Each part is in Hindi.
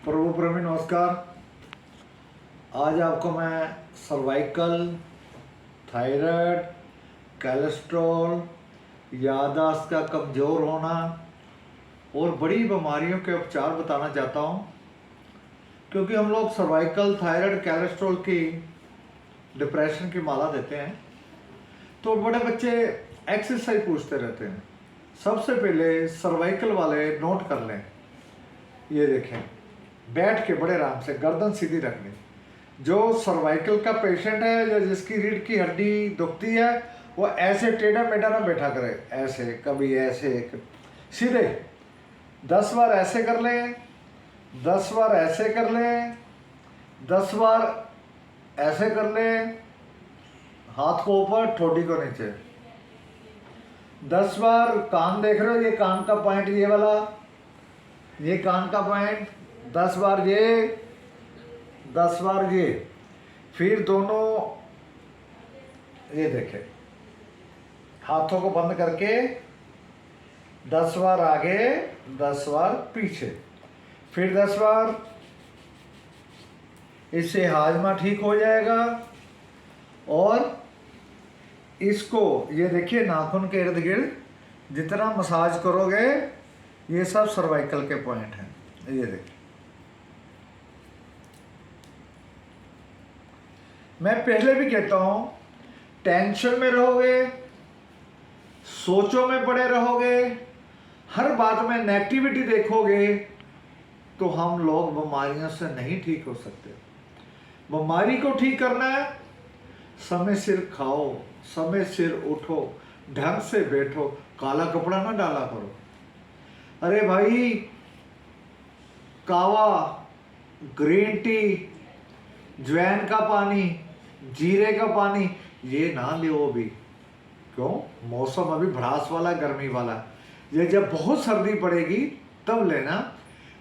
प्रभु प्रेमी नमस्कार। आज आपको मैं सर्वाइकल, थायराइड, कोलेस्ट्रॉल, याददाश्त का कमज़ोर होना और बड़ी बीमारियों के उपचार बताना चाहता हूँ, क्योंकि हम लोग सर्वाइकल, थायराइड, कोलेस्ट्रॉल की डिप्रेशन की माला देते हैं तो बड़े बच्चे एक्सरसाइज पूछते रहते हैं। सबसे पहले सर्वाइकल वाले नोट कर लें। ये देखें, बैठ के बड़े आराम से गर्दन सीधी रखनी। जो सर्वाइकल का पेशेंट है या जिसकी रीढ़ की हड्डी दुखती है वो ऐसे टेढ़ा मेढ़ा ना बैठा करे, ऐसे कभी ऐसे सीधे 10 बार ऐसे कर लें, 10 बार ऐसे कर लें, 10 बार ऐसे कर लें, हाथ को ऊपर ठोडी को नीचे। 10 बार कान देख रहे हो, ये कान का पॉइंट ये वाला, ये कान का पॉइंट। 10 बार ये, 10 बार ये। फिर दोनों ये देखें, हाथों को बंद करके 10 बार आगे, 10 बार पीछे, फिर 10 बार। इससे हाजमा ठीक हो जाएगा। और इसको ये देखिए, नाखून के इर्द गिर्द जितना मसाज करोगे ये सब सर्वाइकल के पॉइंट हैं। ये देखिए, मैं पहले भी कहता हूं, टेंशन में रहोगे, सोचों में पड़े रहोगे, हर बात में नेगेटिविटी देखोगे तो हम लोग बीमारियों से नहीं ठीक हो सकते। बीमारी को ठीक करना है, समय सिर खाओ, समय सिर उठो, ढंग से बैठो, काला कपड़ा ना डाला करो। अरे भाई, कावा, ग्रीन टी, ज्वाइन का पानी, जीरे का पानी ये ना लो भी। क्यों? मौसम अभी भड़ास वाला, गर्मी वाला। ये जब बहुत सर्दी पड़ेगी तब लेना।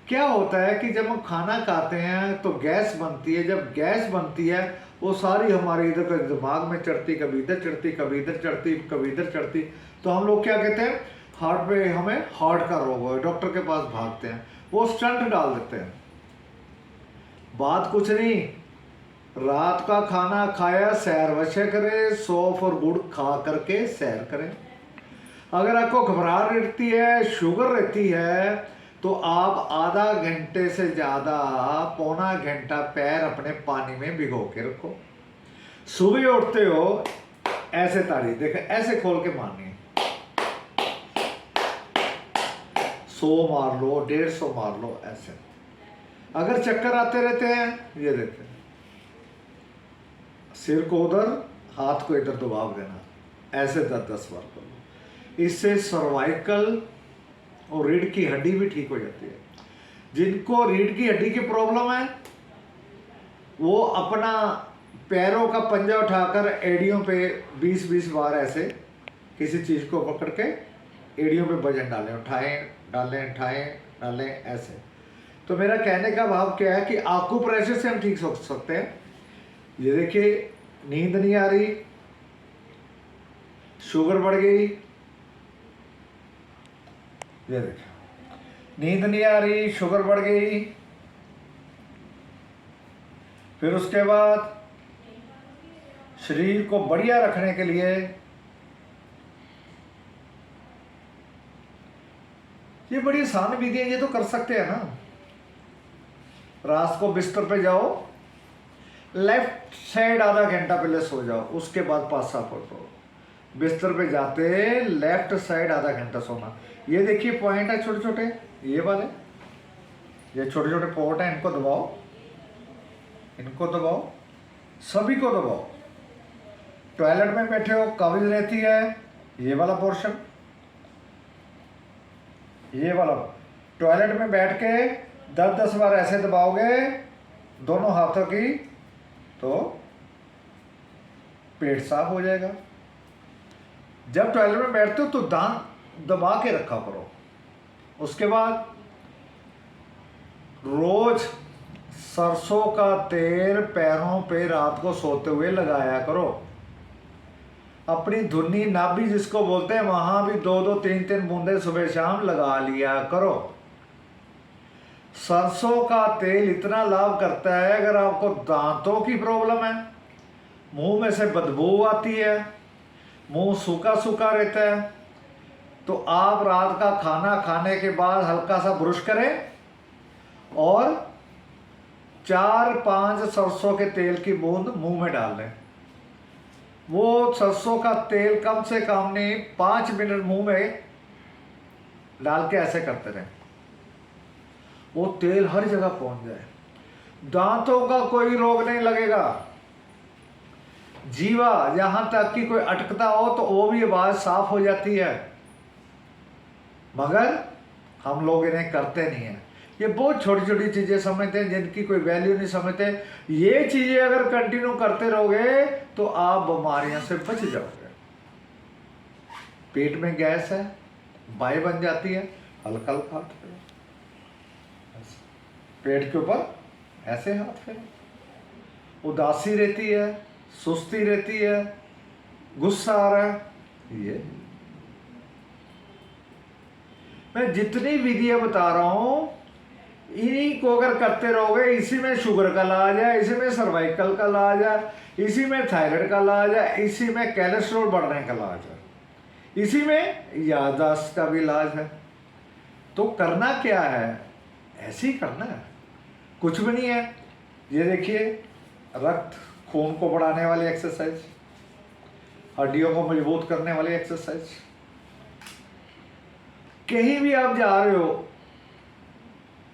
क्या होता है कि जब हम खाना खाते हैं तो गैस बनती है। जब गैस बनती है वो सारी हमारे इधर दिमाग में चढ़ती, कभी इधर चढ़ती, कभी इधर चढ़ती, कभी इधर चढ़ती। तो हम लोग क्या कहते हैं, हार्ट पे हमें हार्ट का रोग हो, डॉक्टर के पास भागते हैं, वो स्टंट डाल देते हैं। बात कुछ नहीं, रात का खाना खाया, सैर वैसे करें, सौंफ और गुड़ खा करके सैर करें। अगर आपको घबराहट रहती है, शुगर रहती है, तो आप आधा घंटे से ज़्यादा, पौना घंटा पैर अपने पानी में भिगो के रखो। सुबह उठते हो ऐसे ताड़ी देखें, ऐसे खोल के मारनी है। 100 मार लो, 150 मार लो ऐसे। अगर चक्कर आते रहते हैं, ये देखें, सिर को उधर, हाथ को इधर दबाव देना, ऐसे 10-10 बार कर लो। इससे सर्वाइकल और रीढ़ की हड्डी भी ठीक हो जाती है। जिनको रीढ़ की हड्डी की प्रॉब्लम है वो अपना पैरों का पंजा उठाकर एड़ियों पे 20-20 बार ऐसे किसी चीज़ को पकड़ के एड़ियों पे वजन डालें, उठाएं डालें, उठाएं डालें ऐसे। तो मेरा कहने का भाव क्या है कि आकुप्रेशर से हम ठीक हो सकते हैं। ये देखिए, नींद नहीं आ रही, शुगर बढ़ गई, ये देखिए, नींद नहीं आ रही, शुगर बढ़ गई। फिर उसके बाद शरीर को बढ़िया रखने के लिए ये बड़ी आसान विधियां, ये तो कर सकते हैं ना। रात को बिस्तर पे जाओ, लेफ्ट साइड आधा घंटा पहले सो जाओ, उसके बाद 5-7 उठो। बिस्तर पे जाते लेफ्ट साइड आधा घंटा सोना। ये देखिए पॉइंट है छोटे छोटे, ये वाले, ये छोटे छोटे पॉइंट हैं, इनको दबाओ, इनको दबाओ, सभी को दबाओ। टॉयलेट में बैठे हो, कब्ज रहती है, ये वाला पोर्शन, ये वाला। टॉयलेट में बैठ के 10-10 बार ऐसे दबाओगे दोनों हाथों की तो पेट साफ हो जाएगा। जब टॉयलेट में बैठते हो तो दांत दबा के रखा करो। उसके बाद रोज सरसों का तेल पैरों पे रात को सोते हुए लगाया करो। अपनी धुन्नी नाभि जिसको बोलते हैं वहां भी 2-2 3-3 बूंदे सुबह शाम लगा लिया करो। सरसों का तेल इतना लाभ करता है, अगर आपको दांतों की प्रॉब्लम है, मुंह में से बदबू आती है, मुंह सूखा सूखा रहता है, तो आप रात का खाना खाने के बाद हल्का सा ब्रश करें और 4-5 सरसों के तेल की बूंद मुंह में डाल लें। वो सरसों का तेल कम से कम नहीं 5 मिनट मुंह में डाल के ऐसे करते रहें, वो तेल हर जगह पहुंच जाए। दांतों का कोई रोग नहीं लगेगा। जीवा यहां तक कि कोई अटकता हो तो वो भी आवाज साफ हो जाती है, मगर हम लोग इन्हें करते नहीं हैं। ये बहुत छोटी छोटी चीजें समझते हैं जिनकी कोई वैल्यू नहीं समझते। ये चीजें अगर कंटिन्यू करते रहोगे तो आप बीमारियों से बच जाओगे। पेट में गैस है, बाई बन जाती है, हल्का हल्का हाथ फेरो, पेट के ऊपर ऐसे हाथ फेरो। उदासी रहती है, सुस्ती रहती है, गुस्सा आ रहा है, ये मैं जितनी विधियां बता रहा हूं इन्हीं को अगर करते रहोगे, इसी में शुगर का इलाज है, इसी में सर्वाइकल का इलाज है, इसी में थायराइड का इलाज है, इसी में कोलेस्ट्रॉल बढ़ने का इलाज है, इसी में याददाश्त का भी इलाज है। तो करना क्या है, ऐसे ही करना है, कुछ भी नहीं है। ये देखिए, रक्त खून को बढ़ाने वाली एक्सरसाइज, हड्डियों को मजबूत करने वाली एक्सरसाइज। कहीं भी आप जा रहे हो,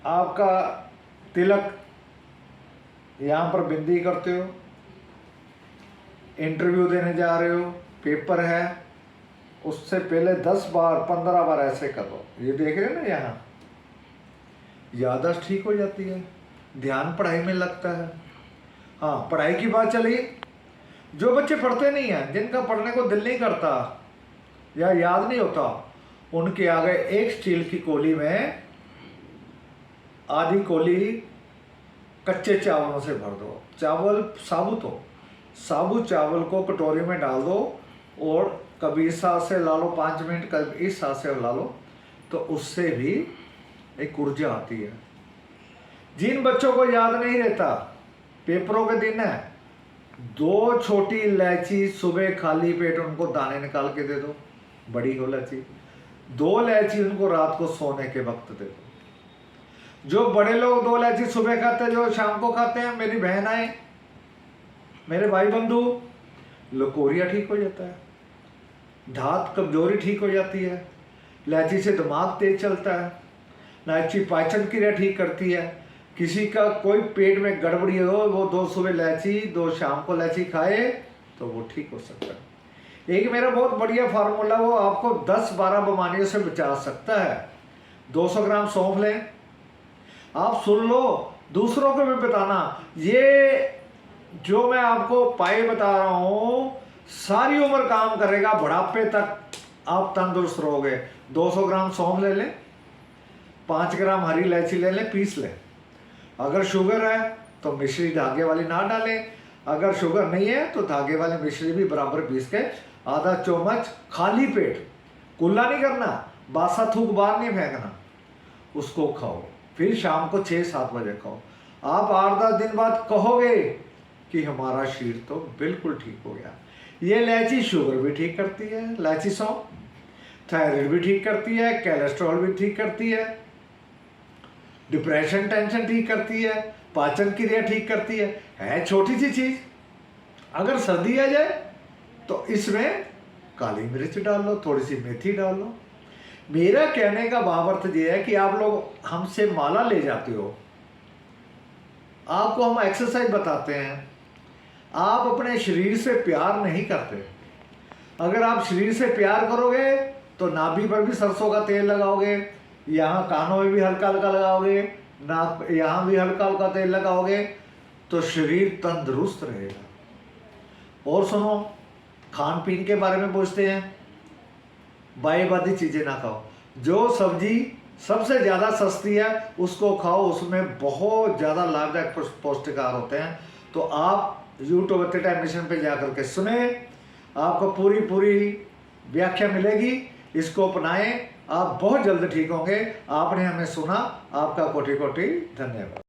आपका तिलक यहाँ पर बिंदी करते हो, इंटरव्यू देने जा रहे हो, पेपर है, उससे पहले 10 बार 15 बार ऐसे करो। ये देख रहे हो ना, यहाँ याददाश्त ठीक हो जाती है, ध्यान पढ़ाई में लगता है। हाँ, पढ़ाई की बात चली, जो बच्चे पढ़ते नहीं हैं, जिनका पढ़ने को दिल नहीं करता या याद नहीं होता, उनके आगे एक स्टील की कोली में आधी कोली कच्चे चावलों से भर दो। चावल साबुत हो, साबुत चावल को कटोरी में डाल दो और कभी इस हाथ से ला लो 5 मिनट, कभी इस हाथ से ला लो, तो उससे भी एक ऊर्जा आती है। जिन बच्चों को याद नहीं रहता, पेपरों के दिन है, 2 छोटी इलायची सुबह खाली पेट उनको दाने निकाल के दे दो, बड़ी हो इलायची, 2 इलायची उनको रात को सोने के वक्त दे दो। जो बड़े लोग 2 इलायची सुबह खाते हैं, जो शाम को खाते हैं, मेरी बहन आए, मेरे भाई बंधु, लकोरिया ठीक हो जाता है, धात कमजोरी ठीक हो जाती है, इलायची से दिमाग तेज चलता है, इलायची पाचन क्रिया ठीक करती है। किसी का कोई पेट में गड़बड़ी हो, वो 2 सुबह इलायची 2 शाम को इलायची खाए तो वो ठीक हो सकता है। एक मेरा बहुत बढ़िया फार्मूला, वो आपको 10-12 बीमारियों से बचा सकता है। 200 ग्राम सौंफ लें, आप सुन लो, दूसरों को भी बताना। ये जो मैं आपको पाए बता रहा हूं, सारी उम्र काम करेगा, बुढ़ापे तक आप तंदुरुस्त रहोगे। 200 ग्राम सौंफ ले लें, 5 ग्राम हरी इलायची ले लें, पीस लें। अगर शुगर है तो मिश्री धागे वाली ना डालें, अगर शुगर नहीं है तो धागे वाली मिश्री भी बराबर पीस के आधा चम्मच खाली पेट, कुल्ला नहीं करना, बासा थूक बाहर नहीं फेंकना, उसको खाओ। फिर शाम को 6-7 बजे खाओ। आप 8-10 दिन बाद कहोगे कि हमारा शरीर तो बिल्कुल ठीक हो गया। ये इलायची शुगर भी ठीक करती है, इलायची सौंफ थायराइड भी ठीक करती है, कोलेस्ट्रॉल भी ठीक करती है, डिप्रेशन टेंशन ठीक करती है, पाचन क्रिया ठीक करती है छोटी सी चीज। अगर सर्दी आ जाए तो इसमें काली मिर्च डाल लो, थोड़ी सी मेथी डाल लो। मेरा कहने का भावार्थ ये है कि आप लोग हमसे माला ले जाते हो, आपको हम एक्सरसाइज बताते हैं, आप अपने शरीर से प्यार नहीं करते। अगर आप शरीर से प्यार करोगे तो नाभि पर भी सरसों का तेल लगाओगे, यहाँ कानों में भी हल्का हल्का लगाओगे, नाक यहाँ भी हल्का हल्का तेल लगाओगे, तो शरीर तंदुरुस्त रहेगा। और सुनो, खान पीन के बारे में पूछते हैं, बाईबादी चीज़ें ना खाओ। जो सब्जी सबसे ज़्यादा सस्ती है उसको खाओ, उसमें बहुत ज़्यादा लाभदायक पौष्टिक आहार होते हैं। तो आप यूट्यूब टाइम मिशन पे जा करके सुने, आपको पूरी व्याख्या मिलेगी, इसको अपनाएं, आप बहुत जल्द ठीक होंगे। आपने हमें सुना, आपका कोटि कोटि धन्यवाद।